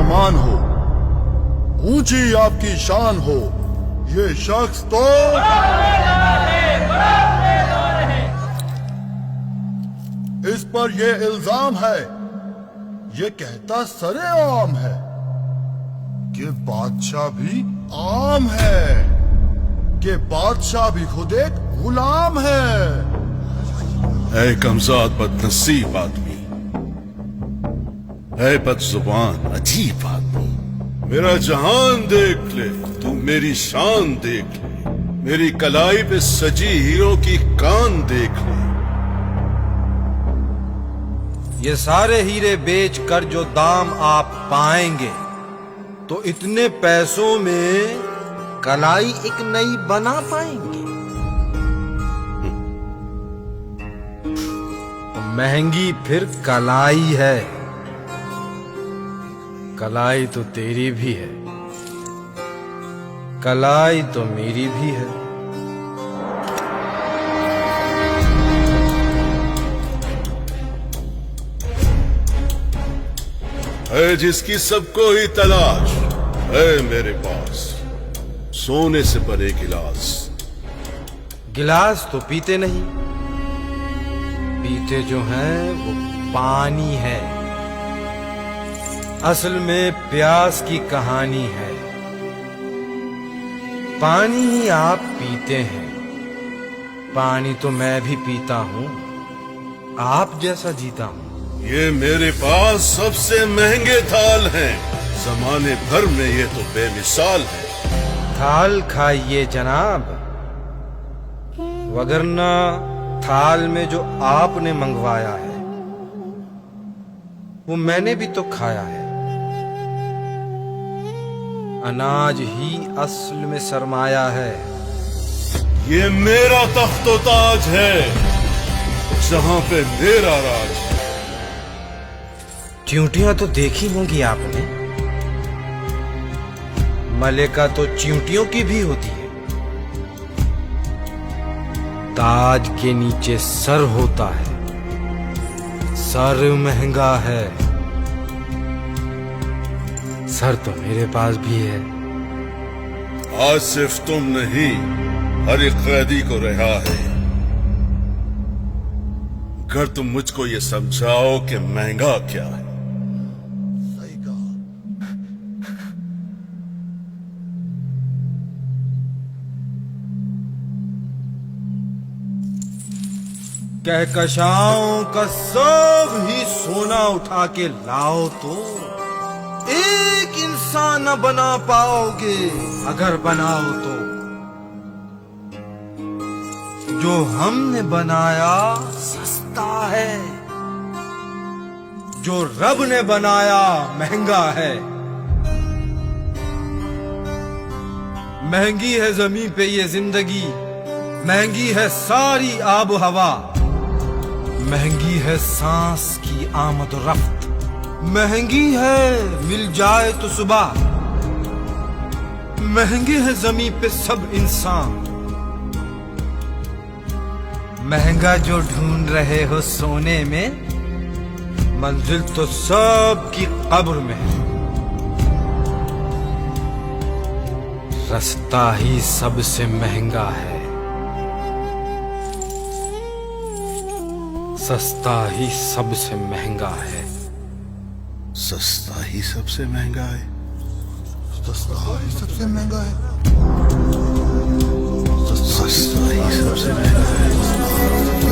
सामान हो, ऊंची आपकी शान हो, ये शख्स तो इस पर ये इल्जाम है, ये कहता सरे आम है कि बादशाह भी आम है, कि बादशाह भी खुद एक गुलाम है। ऐ कमजाद बदनसीब आदमी, ऐ बदजुबान अजीब आदमी, मेरा जहान देख ले, तू मेरी शान देख ले, मेरी कलाई पे सजी हीरो की कान देख ले। ये सारे हीरे बेच कर जो दाम आप पाएंगे तो इतने पैसों में कलाई एक नई बना पाएंगे। महंगी फिर कलाई है, कलाई तो तेरी भी है, कलाई तो मेरी भी है। है जिसकी सबको ही तलाश है मेरे पास सोने से परे गिलास। गिलास तो पीते नहीं, पीते जो हैं वो पानी है। असल में प्यास की कहानी है, पानी ही आप पीते हैं। पानी तो मैं भी पीता हूं, आप जैसा जीता हूं। ये मेरे पास सबसे महंगे थाल हैं, जमाने भर में ये तो बेमिसाल है। थाल खाइए जनाब, वगरना थाल में जो आपने मंगवाया है वो मैंने भी तो खाया है। अनाज ही असल में सरमाया है। ये मेरा तख्तो ताज है, जहां पे मेरा राज है। च्यूंटियां तो देखी होंगी आपने, मलिका तो च्यूंटियों की भी होती है। ताज के नीचे सर होता है, सर महंगा है। सर तो मेरे पास भी है। आज सिर्फ तुम नहीं, हर एक कैदी को रिहा है। अगर तुम मुझको ये समझाओ कि महंगा क्या है। सही कहा। कहकशाओं का सब ही सोना उठा के लाओ तो एक इंसान न बना पाओगे, अगर बनाओ तो। जो हमने बनाया सस्ता है, जो रब ने बनाया महंगा है। महंगी है जमीन पे ये जिंदगी, महंगी है सारी आब हवा, महंगी है सांस की आमद रफ्त, महंगी है मिल जाए तो सुबह, महंगे है जमीन पे सब इंसान। महंगा जो ढूंढ रहे हो सोने में, मंजिल तो सब की कब्र में है। रास्ता ही सबसे महंगा है, सस्ता ही सबसे महंगा है। सस्ता ही सबसे महंगा है। सस्ता ही सबसे महंगा है। सस्ता ही सबसे महंगा है।